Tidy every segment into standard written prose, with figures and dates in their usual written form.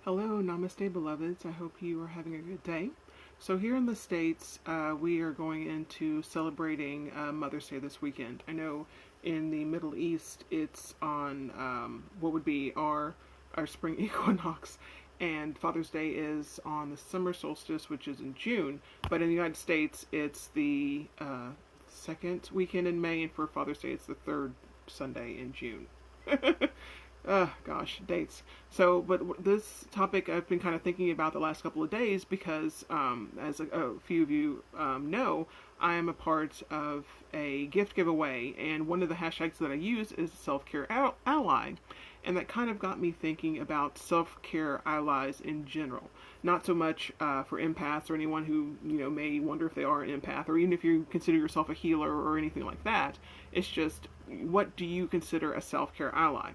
Hello, namaste, beloveds. I hope you are having a good day. So, here in the States, we are going into celebrating Mother's Day this weekend. I know in the Middle East, it's on what would be our spring equinox, and Father's Day is on the summer solstice, which is in June. But in the United States, it's the second weekend in May, and for Father's Day, it's the third Sunday in June. Gosh, dates. So, but this topic I've been kind of thinking about the last couple of days because, as a few of you know, I am a part of a gift giveaway, and one of the hashtags that I use is self-care ally, and that kind of got me thinking about self-care allies in general. Not so much for empaths or anyone who may wonder if they are an empath, or even if you consider yourself a healer or anything like that. It's just, what do you consider a self-care ally?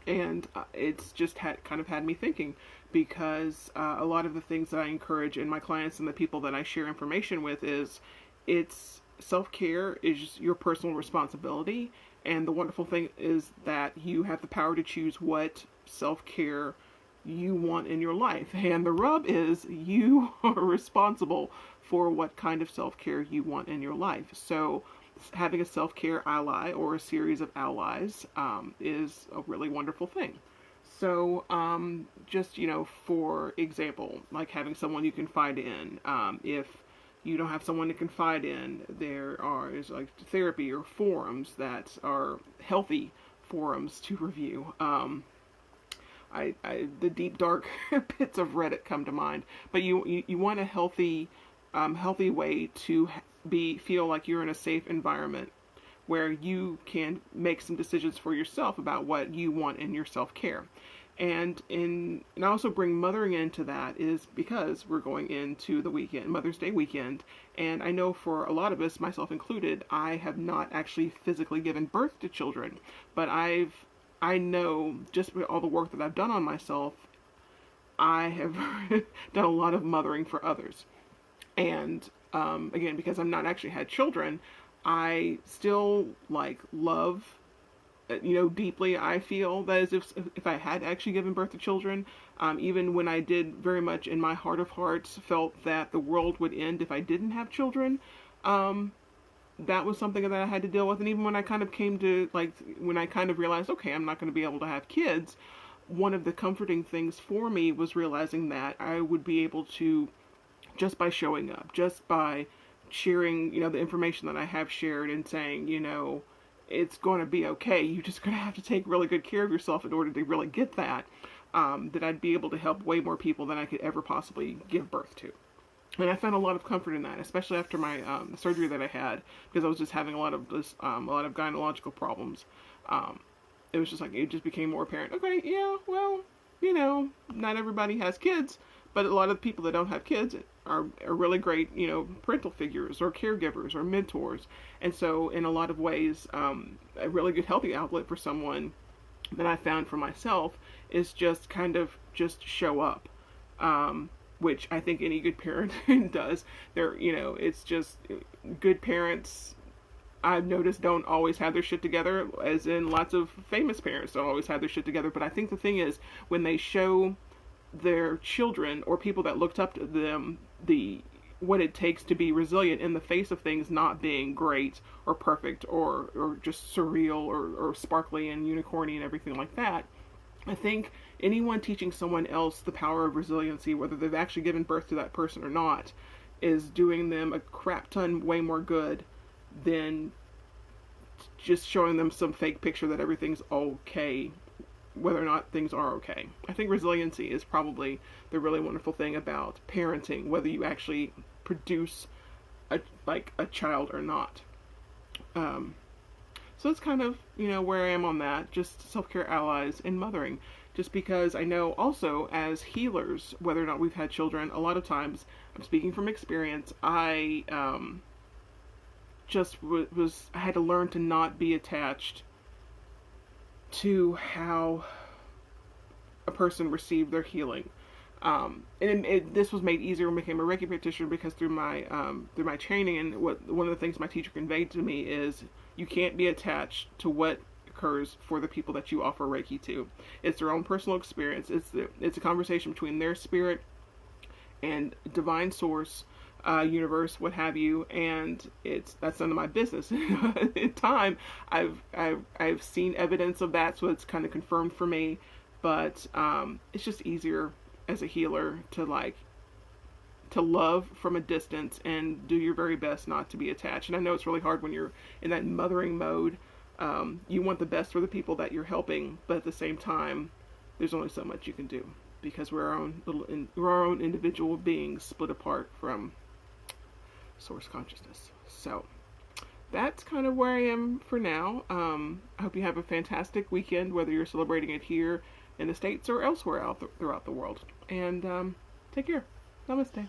And it's just kind of had me thinking because a lot of the things that I encourage in my clients and the people that I share information with is it's self-care is your personal responsibility, and the wonderful thing is that you have the power to choose what self-care you want in your life, and the rub is you are responsible for what kind of self-care you want in your life. So having a self-care ally or a series of allies is a really wonderful thing. So, just, for example, like having someone you confide in. If you don't have someone to confide in, is like therapy or forums that are healthy forums to review. The deep dark pits of Reddit come to mind, but you want a healthy way to feel like you're in a safe environment where you can make some decisions for yourself about what you want in your self-care. And I also bring mothering into that is because we're going into the weekend, Mother's Day weekend, and I know for a lot of us, myself included, I have not actually physically given birth to children, but I know just with all the work that I've done on myself, I have done a lot of mothering for others. And again, because I've not actually had children, I still love, deeply. I feel that as if I had actually given birth to children, even when I did very much in my heart of hearts felt that the world would end if I didn't have children. That was something that I had to deal with, and even when I kind of came to when I kind of realized, okay, I'm not going to be able to have kids. One of the comforting things for me was realizing that I would be able to, just by showing up, just by sharing, the information that I have shared and saying, it's going to be okay. You're just going to have to take really good care of yourself in order to really get that, that I'd be able to help way more people than I could ever possibly give birth to. And I found a lot of comfort in that, especially after my surgery that I had, because I was just having a lot of gynecological problems. It was just it just became more apparent. Okay, yeah, well, not everybody has kids, but a lot of people that don't have kids are really great, parental figures or caregivers or mentors. And so in a lot of ways, a really good healthy outlet for someone that I found for myself is just kind of just show up. Which I think any good parent does. It's just good parents, I've noticed, don't always have their shit together, as in lots of famous parents don't always have their shit together. But I think the thing is, when they show their children or people that looked up to them what it takes to be resilient in the face of things not being great or perfect or just surreal or sparkly and unicorny and everything like that, I think anyone teaching someone else the power of resiliency, whether they've actually given birth to that person or not, is doing them a crap ton way more good than just showing them some fake picture that everything's okay, whether or not things are okay. I think resiliency is probably the really wonderful thing about parenting, whether you actually produce a child or not. So it's kind of, where I am on that, just self-care allies and mothering. Just because I know also as healers, whether or not we've had children, a lot of times, I'm speaking from experience, I I had to learn to not be attached to how a person received their healing. This was made easier when I became a Reiki practitioner because through my training, and one of the things my teacher conveyed to me is you can't be attached to what occurs for the people that you offer Reiki to. It's their own personal experience. It's a conversation between their spirit and divine source, universe, what have you, and that's none of my business. In time, I've seen evidence of that, so it's kind of confirmed for me. But it's just easier as a healer to love from a distance and do your very best not to be attached. And I know it's really hard when you're in that mothering mode. You want the best for the people that you're helping, but at the same time, there's only so much you can do, because we're our own individual beings split apart from source consciousness. So that's kind of where I am for now. I hope you have a fantastic weekend, whether you're celebrating it here in the States or elsewhere throughout the world. And take care. Namaste.